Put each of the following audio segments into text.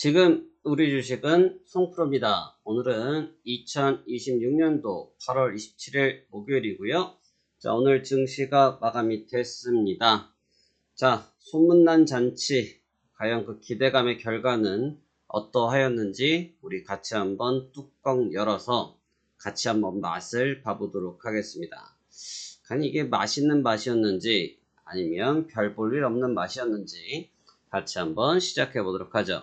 지금 우리 주식은 송프로입니다. 오늘은 2026년도 8월 27일 목요일이고요. 자, 오늘 증시가 마감이 됐습니다. 자, 소문난 잔치, 과연 그 기대감의 결과는 어떠하였는지 우리 같이 한번 뚜껑 열어서 같이 한번 맛을 봐보도록 하겠습니다. 과연 이게 맛있는 맛이었는지 아니면 별 볼 일 없는 맛이었는지 같이 한번 시작해 보도록 하죠.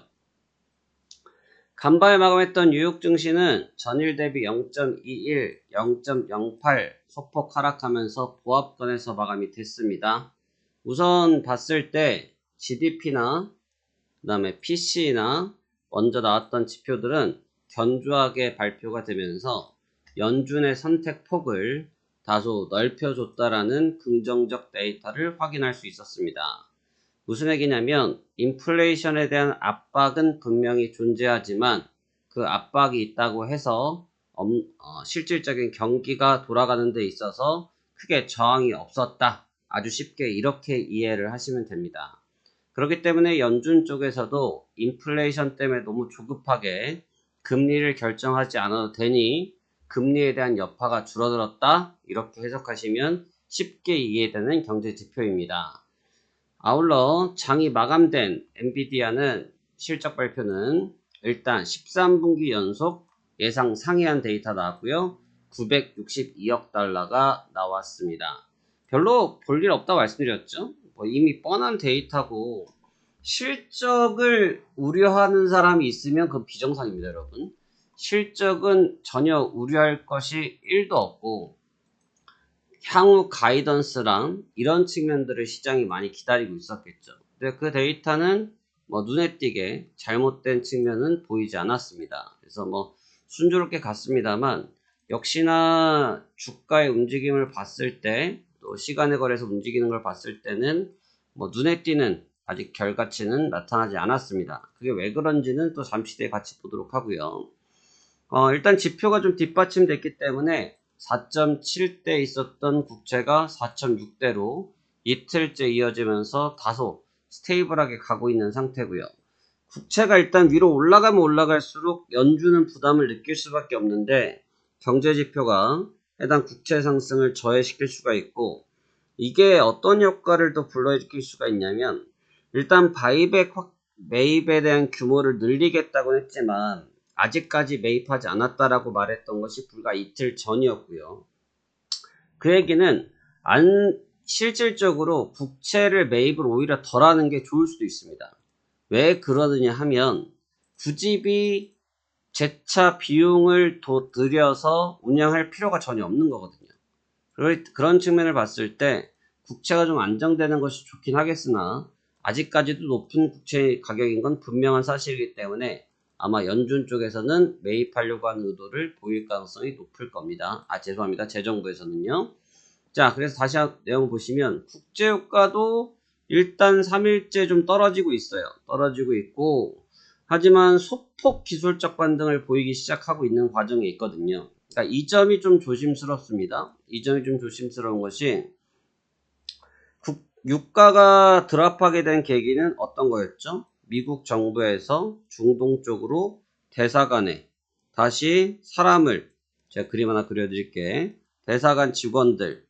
간밤에 마감했던 뉴욕 증시는 전일 대비 0.21, 0.08 소폭 하락하면서 보합권에서 마감이 됐습니다. 우선 봤을 때 GDP나 그 다음에 PC나 먼저 나왔던 지표들은 견조하게 발표가 되면서 연준의 선택폭을 다소 넓혀줬다라는 긍정적 데이터를 확인할 수 있었습니다. 무슨 얘기냐면 인플레이션에 대한 압박은 분명히 존재하지만 그 압박이 있다고 해서 실질적인 경기가 돌아가는 데 있어서 크게 저항이 없었다. 아주 쉽게 이렇게 이해를 하시면 됩니다. 그렇기 때문에 연준 쪽에서도 인플레이션 때문에 너무 조급하게 금리를 결정하지 않아도 되니 금리에 대한 여파가 줄어들었다. 이렇게 해석하시면 쉽게 이해되는 경제 지표입니다. 아울러 장이 마감된 엔비디아는 실적 발표는 일단 13분기 연속 예상 상회한 데이터 나왔고요. 962억 달러가 나왔습니다. 별로 볼 일 없다고 말씀드렸죠. 이미 뻔한 데이터고 실적을 우려하는 사람이 있으면 그건 비정상입니다, 여러분. 실적은 전혀 우려할 것이 1도 없고 향후 가이던스랑 이런 측면들을 시장이 많이 기다리고 있었겠죠. 근데 그 데이터는 눈에 띄게 잘못된 측면은 보이지 않았습니다. 그래서 순조롭게 갔습니다만 역시나 주가의 움직임을 봤을 때 또 시간의 거래에서 움직이는 걸 봤을 때는 눈에 띄는 아직 결과치는 나타나지 않았습니다. 그게 왜 그런지는 또 잠시 뒤에 같이 보도록 하고요. 일단 지표가 좀 뒷받침됐기 때문에 4.7대 있었던 국채가 4.6대로 이틀째 이어지면서 다소 스테이블하게 가고 있는 상태고요. 국채가 일단 위로 올라가면 올라갈수록 연준은 부담을 느낄 수밖에 없는데 경제지표가 해당 국채 상승을 저해시킬 수가 있고 이게 어떤 효과를 더 불러일으킬 수가 있냐면 일단 바이백 매입에 대한 규모를 늘리겠다고 했지만 아직까지 매입하지 않았다라고 말했던 것이 불과 이틀 전이었고요. 그 얘기는 실질적으로 국채를 매입을 오히려 덜 하는 게 좋을 수도 있습니다. 왜 그러느냐 하면 구집이 재차 비용을 들여서 운영할 필요가 전혀 없는 거거든요. 그런 측면을 봤을 때 국채가 좀 안정되는 것이 좋긴 하겠으나 아직까지도 높은 국채 가격인 건 분명한 사실이기 때문에 아마 연준 쪽에서는 매입하려고 하는 의도를 보일 가능성이 높을 겁니다. 죄송합니다. 재정부에서는요. 자, 그래서 다시 내용 보시면 국제유가도 일단 3일째 좀 떨어지고 있어요. 떨어지고 있고 하지만 소폭 기술적 반등을 보이기 시작하고 있는 과정에 있거든요. 그러니까 이 점이 좀 조심스럽습니다. 이 점이 좀 조심스러운 것이 유가가 드랍하게 된 계기는 어떤 거였죠? 미국 정부에서 중동 쪽으로 대사관에 다시 사람을 제가 그림 하나 그려드릴게. 대사관 직원들,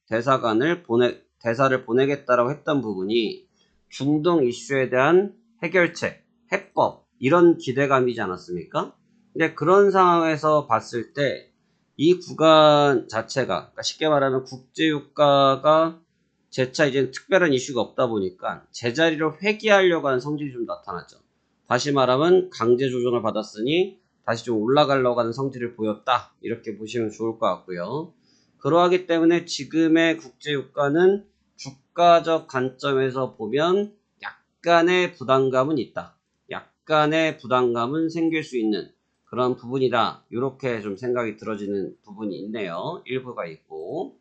대사를 보내겠다라고 했던 부분이 중동 이슈에 대한 해결책, 해법 이런 기대감이지 않았습니까? 근데 그런 상황에서 봤을 때 이 구간 자체가 그러니까 쉽게 말하면 국제유가가 재차 이제 특별한 이슈가 없다 보니까 제자리로 회귀하려고 하는 성질이 좀 나타나죠. 다시 말하면 강제 조정을 받았으니 다시 좀 올라가려고 하는 성질을 보였다. 이렇게 보시면 좋을 것 같고요. 그러하기 때문에 지금의 국제유가는 주가적 관점에서 보면 약간의 부담감은 있다. 약간의 부담감은 생길 수 있는 그런 부분이다. 이렇게 좀 생각이 들어지는 부분이 있네요. 일부가 있고.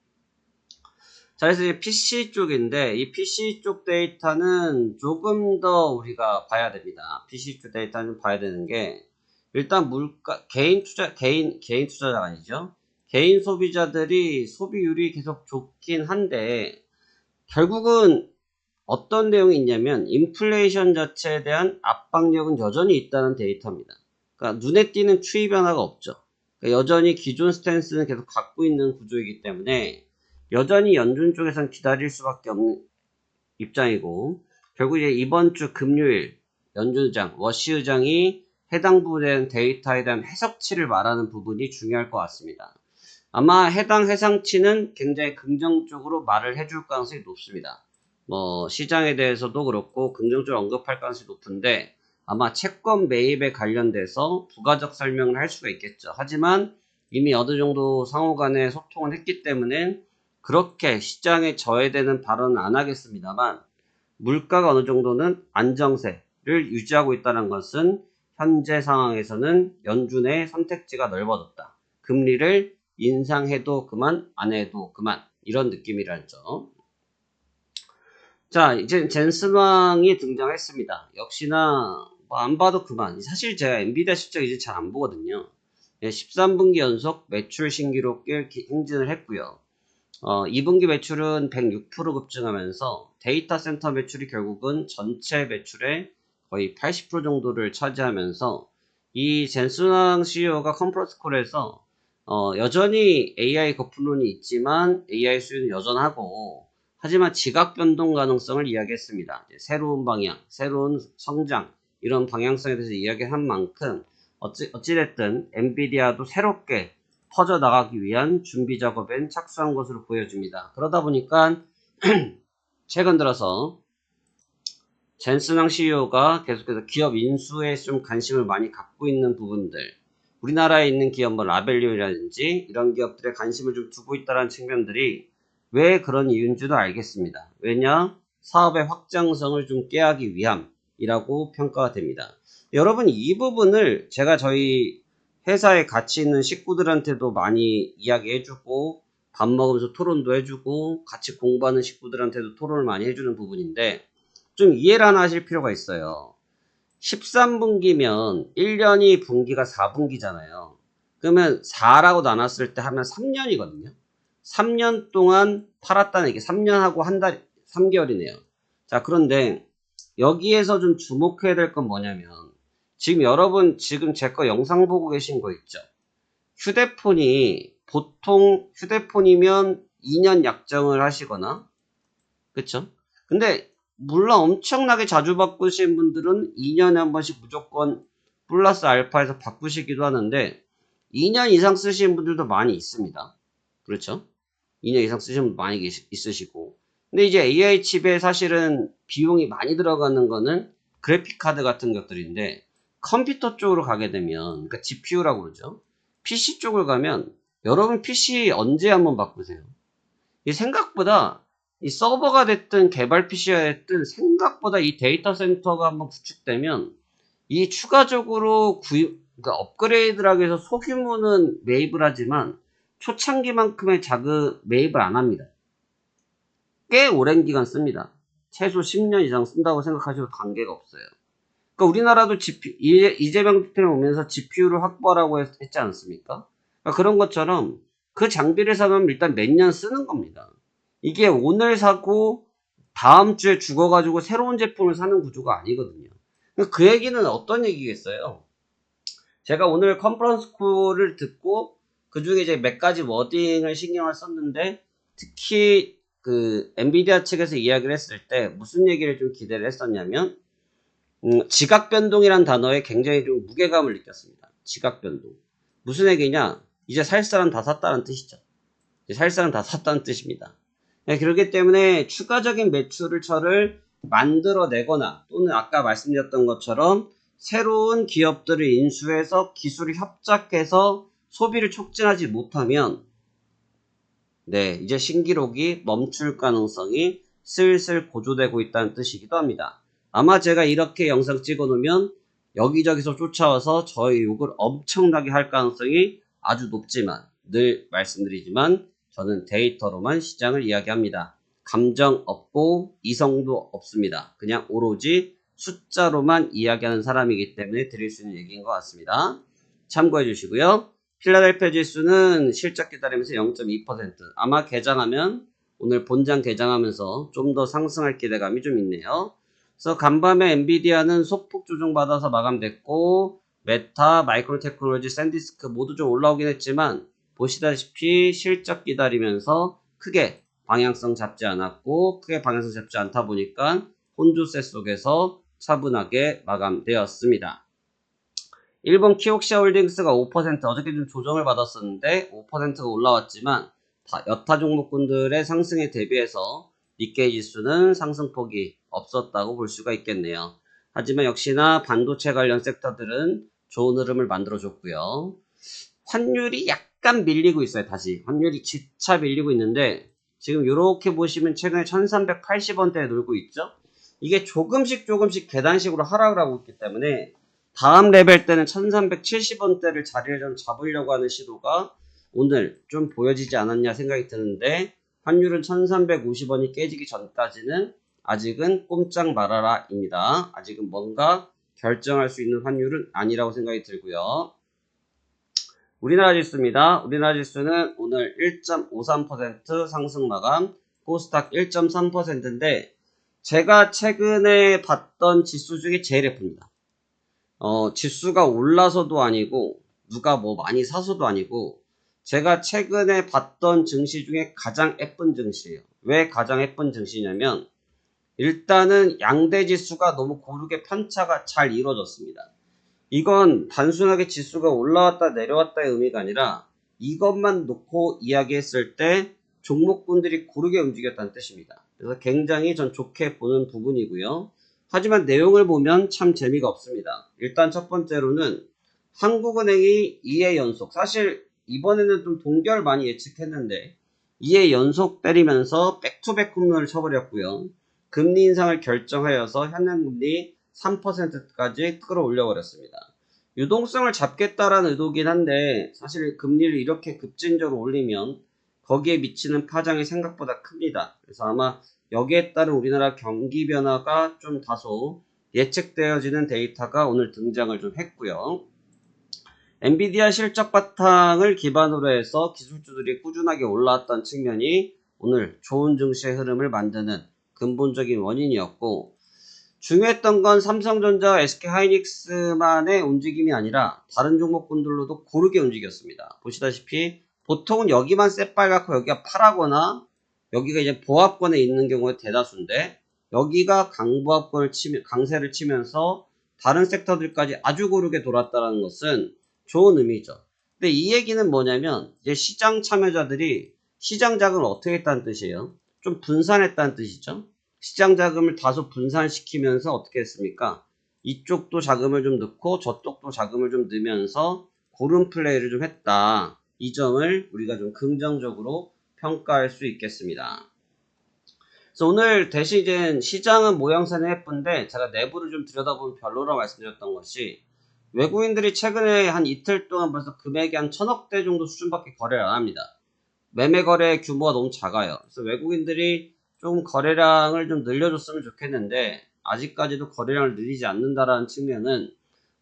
자, 그래서 이제 PC 쪽인데, 이 PC 쪽 데이터는 조금 더 우리가 봐야 됩니다. PC 쪽 데이터는 봐야 되는 게, 일단 개인 투자자가 아니죠. 개인 소비자들이 소비율이 계속 좋긴 한데, 결국은 어떤 내용이 있냐면 인플레이션 자체에 대한 압박력은 여전히 있다는 데이터입니다. 그러니까 눈에 띄는 추이 변화가 없죠. 그러니까 여전히 기존 스탠스는 계속 갖고 있는 구조이기 때문에 여전히 연준 쪽에선 기다릴 수밖에 없는 입장이고, 결국 이제 이번 주 금요일 연준 의장, 워시 의장이 해당 부분에 대한 데이터에 대한 해석치를 말하는 부분이 중요할 것 같습니다. 아마 해당 해상치는 굉장히 긍정적으로 말을 해줄 가능성이 높습니다. 뭐 시장에 대해서도 그렇고 긍정적으로 언급할 가능성이 높은데, 아마 채권 매입에 관련돼서 부가적 설명을 할 수가 있겠죠. 하지만 이미 어느 정도 상호 간에 소통을 했기 때문에 그렇게 시장에 저해되는 발언은 안 하겠습니다만, 물가가 어느 정도는 안정세를 유지하고 있다는 것은 현재 상황에서는 연준의 선택지가 넓어졌다. 금리를 인상해도 그만, 안 해도 그만, 이런 느낌이라죠. 자, 이제 젠슨왕이 등장했습니다. 역시나 뭐 안 봐도 그만. 사실 제가 엔비디아 실적 이제 잘 안 보거든요. 13분기 연속 매출 신기록 행진을 했고요. 2분기 매출은 106% 급증하면서 데이터 센터 매출이 결국은 전체 매출의 거의 80% 정도를 차지하면서, 이 젠슨왕 CEO가 컨퍼런스 콜에서 여전히 AI 거품론이 있지만 AI 수요는 여전하고, 하지만 지각 변동 가능성을 이야기했습니다. 새로운 방향, 새로운 성장, 이런 방향성에 대해서 이야기한 만큼 어찌됐든 엔비디아도 새롭게 퍼져나가기 위한 준비 작업엔 착수한 것으로 보여집니다. 그러다 보니까 최근 들어서 젠슨왕 CEO가 계속해서 기업 인수에 좀 관심을 많이 갖고 있는 부분들, 우리나라에 있는 기업 뭐 라벨리오라든지 이런 기업들에 관심을 좀 두고 있다는 측면들이 왜 그런 이유인지도 알겠습니다. 왜냐? 사업의 확장성을 좀 깨하기 위함이라고 평가가 됩니다. 여러분, 이 부분을 제가 저희 회사에 같이 있는 식구들한테도 많이 이야기해주고, 밥 먹으면서 토론도 해주고, 같이 공부하는 식구들한테도 토론을 많이 해주는 부분인데, 좀 이해를 하나 하실 필요가 있어요. 13분기면 1년이 분기가 4분기잖아요. 그러면 4라고 나눴을 때 하면 3년이거든요. 3년 동안 팔았다는 얘기, 3년하고 한 달, 3개월이네요. 자, 그런데 여기에서 좀 주목해야 될 건 뭐냐면, 지금 여러분 지금 제 거 영상 보고 계신 거 있죠? 휴대폰이 보통 휴대폰이면 2년 약정을 하시거나, 그쵸? 근데 물론 엄청나게 자주 바꾸신 분들은 2년에 한 번씩 무조건 플러스 알파에서 바꾸시기도 하는데, 2년 이상 쓰시는 분들도 많이 있습니다. 그렇죠? 2년 이상 쓰시는 분 많이 있으시고. 근데 이제 AI 칩에 사실은 비용이 많이 들어가는 거는 그래픽 카드 같은 것들인데, 컴퓨터 쪽으로 가게 되면, 그러니까 GPU라고 그러죠. PC 쪽을 가면 여러분 PC 언제 한번 바꾸세요? 이 생각보다 이 서버가 됐든 개발 PC가 됐든 생각보다 이 데이터 센터가 한번 구축되면 이 추가적으로 그러니까 업그레이드를 하기 위해서 소규모는 매입을 하지만 초창기만큼의 매입을 안 합니다. 꽤 오랜 기간 씁니다. 최소 10년 이상 쓴다고 생각하셔도 관계가 없어요. 그러니까 우리나라도 이재명 대통령 오면서 GPU를 확보하라고 했지 않습니까? 그러니까 그런 것처럼 그 장비를 사면 일단 몇 년 쓰는 겁니다. 이게 오늘 사고 다음 주에 죽어가지고 새로운 제품을 사는 구조가 아니거든요. 그 얘기는 어떤 얘기겠어요? 제가 오늘 컨퍼런스 콜을 듣고 그 중에 이제 몇 가지 워딩을 신경을 썼는데, 특히 그 엔비디아 측에서 이야기를 했을 때 무슨 얘기를 좀 기대를 했었냐면, 지각 변동이란 단어에 굉장히 좀 무게감을 느꼈습니다. 지각 변동. 무슨 얘기냐? 이제 살 사람 다 샀다는 뜻이죠. 이제 살 사람 다 샀다는 뜻입니다. 네, 그렇기 때문에 추가적인 매출을 만들어내거나, 또는 아까 말씀드렸던 것처럼 새로운 기업들을 인수해서 기술을 협작해서 소비를 촉진하지 못하면, 네, 이제 신기록이 멈출 가능성이 슬슬 고조되고 있다는 뜻이기도 합니다. 아마 제가 이렇게 영상 찍어 놓으면 여기저기서 쫓아와서 저의 욕을 엄청나게 할 가능성이 아주 높지만, 늘 말씀드리지만 저는 데이터로만 시장을 이야기합니다. 감정 없고 이성도 없습니다. 그냥 오로지 숫자로만 이야기하는 사람이기 때문에 드릴 수 있는 얘기인 것 같습니다. 참고해 주시고요. 필라델피아 지수는 실적 기다리면서 0.2%, 아마 개장하면 오늘 본장 개장하면서 좀 더 상승할 기대감이 좀 있네요. 그래서 간밤에 엔비디아는 소폭 조정받아서 마감됐고 메타, 마이크로테크놀로지, 샌디스크 모두 좀 올라오긴 했지만 보시다시피 실적 기다리면서 크게 방향성 잡지 않았고 크게 방향성 잡지 않다 보니까 혼조세 속에서 차분하게 마감되었습니다. 일본 키옥시아 홀딩스가 5% 어저께 좀 조정을 받았었는데 5%가 올라왔지만 여타 종목군들의 상승에 대비해서 니케이 지수는 상승폭이 없었다고 볼 수가 있겠네요. 하지만 역시나 반도체 관련 섹터들은 좋은 흐름을 만들어줬고요. 환율이 약간 밀리고 있어요. 다시 환율이 지차 밀리고 있는데 지금 이렇게 보시면 최근에 1380원대에 놀고 있죠. 이게 조금씩 계단식으로 하락을 하고 있기 때문에 다음 레벨 때는 1370원대를 자리를 좀 잡으려고 하는 시도가 오늘 좀 보여지지 않았냐 생각이 드는데 환율은 1350원이 깨지기 전까지는 아직은 꼼짝 말아라 입니다. 아직은 뭔가 결정할 수 있는 환율은 아니라고 생각이 들고요. 우리나라 지수입니다. 우리나라 지수는 오늘 1.53% 상승 마감, 코스닥 1.3%인데 제가 최근에 봤던 지수 중에 제일 예쁩니다. 지수가 올라서도 아니고 누가 뭐 많이 사서도 아니고 제가 최근에 봤던 증시 중에 가장 예쁜 증시예요. 왜 가장 예쁜 증시냐면 일단은 양대 지수가 너무 고르게 편차가 잘 이루어졌습니다. 이건 단순하게 지수가 올라왔다 내려왔다의 의미가 아니라 이것만 놓고 이야기했을 때 종목군들이 고르게 움직였다는 뜻입니다. 그래서 굉장히 전 좋게 보는 부분이고요. 하지만 내용을 보면 참 재미가 없습니다. 일단 첫 번째로는 한국은행이 2회 연속, 사실 이번에는 좀 동결 많이 예측했는데 2회 연속 때리면서 백투백 홈런을 쳐버렸고요. 금리 인상을 결정하여서 현행금리 3%까지 끌어올려 버렸습니다. 유동성을 잡겠다라는 의도긴 한데 사실 금리를 이렇게 급진적으로 올리면 거기에 미치는 파장이 생각보다 큽니다. 그래서 아마 여기에 따른 우리나라 경기 변화가 좀 다소 예측되어지는 데이터가 오늘 등장을 좀 했고요. 엔비디아 실적 바탕을 기반으로 해서 기술주들이 꾸준하게 올라왔던 측면이 오늘 좋은 증시의 흐름을 만드는 근본적인 원인이었고 중요했던 건 삼성전자와 SK하이닉스만의 움직임이 아니라 다른 종목군들로도 고르게 움직였습니다. 보시다시피 보통은 여기만 새빨갛고 여기가 파라거나 여기가 이제 보합권에 있는 경우가 대다수인데 여기가 강세를 치면서 다른 섹터들까지 아주 고르게 돌았다는 것은 좋은 의미죠. 근데 이 얘기는 뭐냐면 이제 시장 참여자들이 시장 자금을 어떻게 했다는 뜻이에요? 좀 분산했다는 뜻이죠. 시장 자금을 다소 분산시키면서 어떻게 했습니까? 이쪽도 자금을 좀 넣고 저쪽도 자금을 좀 넣으면서 고른 플레이를 좀 했다. 이 점을 우리가 좀 긍정적으로 평가할 수 있겠습니다. 그래서 오늘 대신 시장은 모양새는 예쁜데 제가 내부를 좀 들여다보면 별로라고 말씀드렸던 것이 외국인들이 최근에 한 이틀 동안 벌써 금액이 한 1000억대 정도 수준밖에 거래를 안 합니다. 매매 거래 규모가 너무 작아요. 그래서 외국인들이 좀 거래량을 좀 늘려줬으면 좋겠는데 아직까지도 거래량을 늘리지 않는다라는 측면은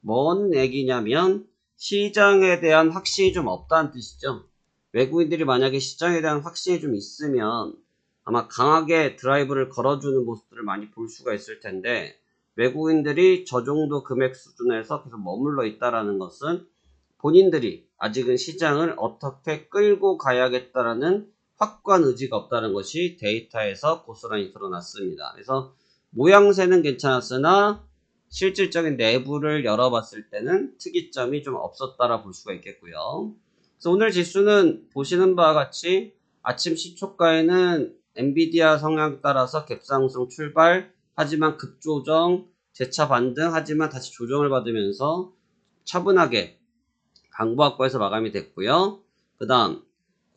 뭔 얘기냐면 시장에 대한 확신이 좀 없다는 뜻이죠. 외국인들이 만약에 시장에 대한 확신이 좀 있으면 아마 강하게 드라이브를 걸어주는 모습들을 많이 볼 수가 있을 텐데 외국인들이 저 정도 금액 수준에서 계속 머물러 있다라는 것은 본인들이 아직은 시장을 어떻게 끌고 가야겠다라는 확고한 의지가 없다는 것이 데이터에서 고스란히 드러났습니다. 그래서 모양새는 괜찮았으나 실질적인 내부를 열어봤을 때는 특이점이 좀 없었다라 볼 수가 있겠고요. 그래서 오늘 지수는 보시는 바와 같이 아침 시초가에는 엔비디아 성향 따라서 갭상승 출발, 하지만 급조정, 재차 반등, 하지만 다시 조정을 받으면서 차분하게 강보합권에서 마감이 됐고요. 그 다음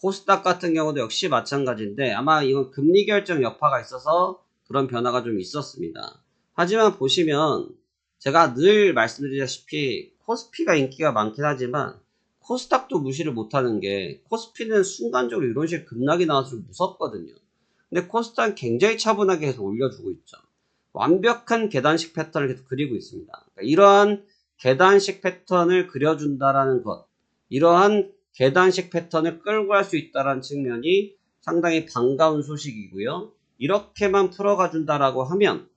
코스닥 같은 경우도 역시 마찬가지인데 아마 이건 금리 결정 여파가 있어서 그런 변화가 좀 있었습니다. 하지만 보시면 제가 늘 말씀드리다시피 코스피가 인기가 많긴 하지만 코스닥도 무시를 못하는 게 코스피는 순간적으로 이런 식의 급락이 나와서 좀 무섭거든요. 근데 코스닥은 굉장히 차분하게 해서 올려주고 있죠. 완벽한 계단식 패턴을 계속 그리고 있습니다. 그러니까 이러한 계단식 패턴을 그려준다라는 것, 이러한 계단식 패턴을 끌고 갈 수 있다는 측면이 상당히 반가운 소식이고요. 이렇게만 풀어가 준다라고 하면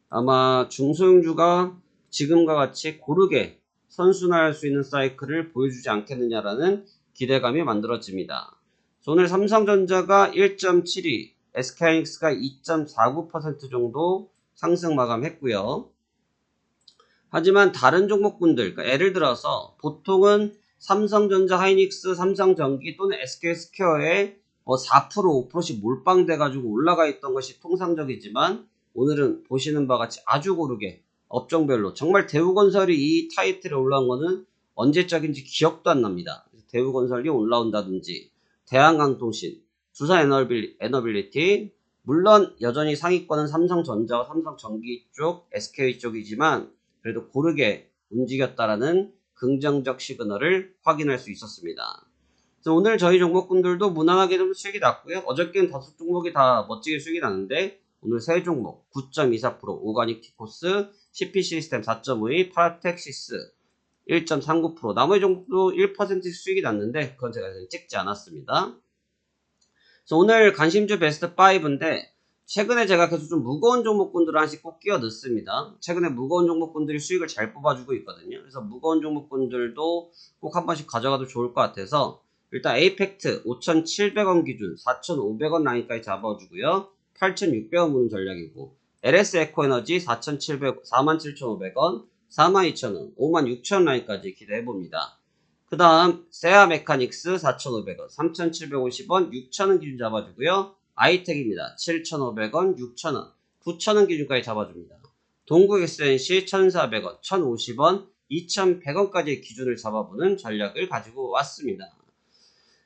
아마 중소형주가 지금과 같이 고르게 선순환할 수 있는 사이클을 보여주지 않겠느냐라는 기대감이 만들어집니다. 오늘 삼성전자가 1.72, SK하이닉스가 2.49% 정도 상승 마감했고요. 하지만 다른 종목군들, 그러니까 예를 들어서 보통은 삼성전자, 하이닉스, 삼성전기 또는 SK스퀘어에 4%, 5%씩 몰빵돼가지고 올라가 있던 것이 통상적이지만 오늘은 보시는 바와 같이 아주 고르게 업종별로 정말 대우건설이 이 타이틀에 올라온 거는 언제적인지 기억도 안 납니다. 대우건설이 올라온다든지 대한강통신, 두산에너빌리티, 물론 여전히 상위권은 삼성전자와 삼성전기 쪽, SK 쪽이지만 그래도 고르게 움직였다라는 긍정적 시그널을 확인할 수 있었습니다. 그래서 오늘 저희 종목군들도 무난하게 좀 수익이 났고요. 어저께는 5종목이 다 멋지게 수익이 났는데 오늘 3종목 9.24%, 오가닉 티코스, CP시스템 4.52, 파라텍시스 1.39%, 나머지 종목도 1%씩 수익이 났는데 그건 제가 찍지 않았습니다. 그래서 오늘 관심주 베스트 5인데 최근에 제가 계속 좀 무거운 종목군들을 하나씩 꼭 끼워 넣습니다. 최근에 무거운 종목군들이 수익을 잘 뽑아주고 있거든요. 그래서 무거운 종목군들도 꼭 한 번씩 가져가도 좋을 것 같아서 일단 에이펙트 5,700원 기준 4,500원 라인까지 잡아주고요. 8,600원 무는 전략이고 LS 에코에너지 47,500원, 42,000원, 56,000원 라인까지 기대해봅니다. 그 다음 세아 메카닉스 4,500원, 3,750원, 6,000원 기준 잡아주고요. 아이텍입니다. 7,500원, 6,000원, 9,000원 기준까지 잡아줍니다. 동국 SNC 1,400원, 1,050원, 2,100원까지의 기준을 잡아보는 전략을 가지고 왔습니다.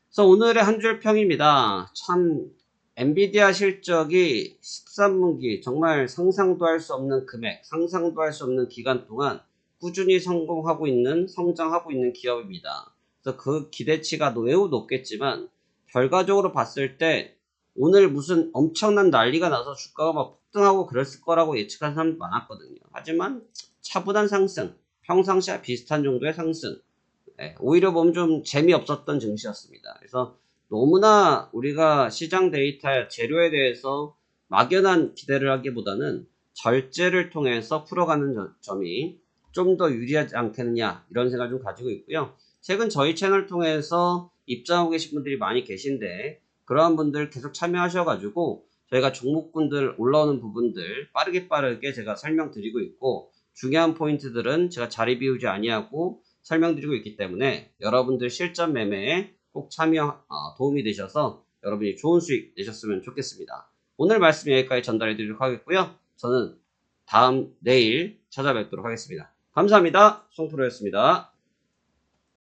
그래서 오늘의 한 줄 평입니다. 참 엔비디아 실적이 13분기 정말 상상도 할 수 없는 금액, 상상도 할 수 없는 기간 동안 꾸준히 성공하고 있는, 성장하고 있는 기업입니다. 그래서 그 기대치가 매우 높겠지만 결과적으로 봤을 때 오늘 무슨 엄청난 난리가 나서 주가가 막 폭등하고 그랬을 거라고 예측한 사람도 많았거든요. 하지만 차분한 상승, 평상시와 비슷한 정도의 상승, 오히려 보면 좀 재미없었던 증시였습니다. 그래서 너무나 우리가 시장 데이터 재료에 대해서 막연한 기대를 하기보다는 절제를 통해서 풀어가는 점이 좀 더 유리하지 않겠느냐 이런 생각을 좀 가지고 있고요. 최근 저희 채널 통해서 입장하고 계신 분들이 많이 계신데 그러한 분들 계속 참여하셔가지고 저희가 종목군들 올라오는 부분들 빠르게 제가 설명드리고 있고 중요한 포인트들은 제가 자리 비우지 아니하고 설명드리고 있기 때문에 여러분들 실전 매매에 꼭 참여 도움이 되셔서 여러분이 좋은 수익 내셨으면 좋겠습니다. 오늘 말씀 여기까지 전달해 드리도록 하겠고요. 저는 내일 찾아뵙도록 하겠습니다. 감사합니다. 송프로였습니다.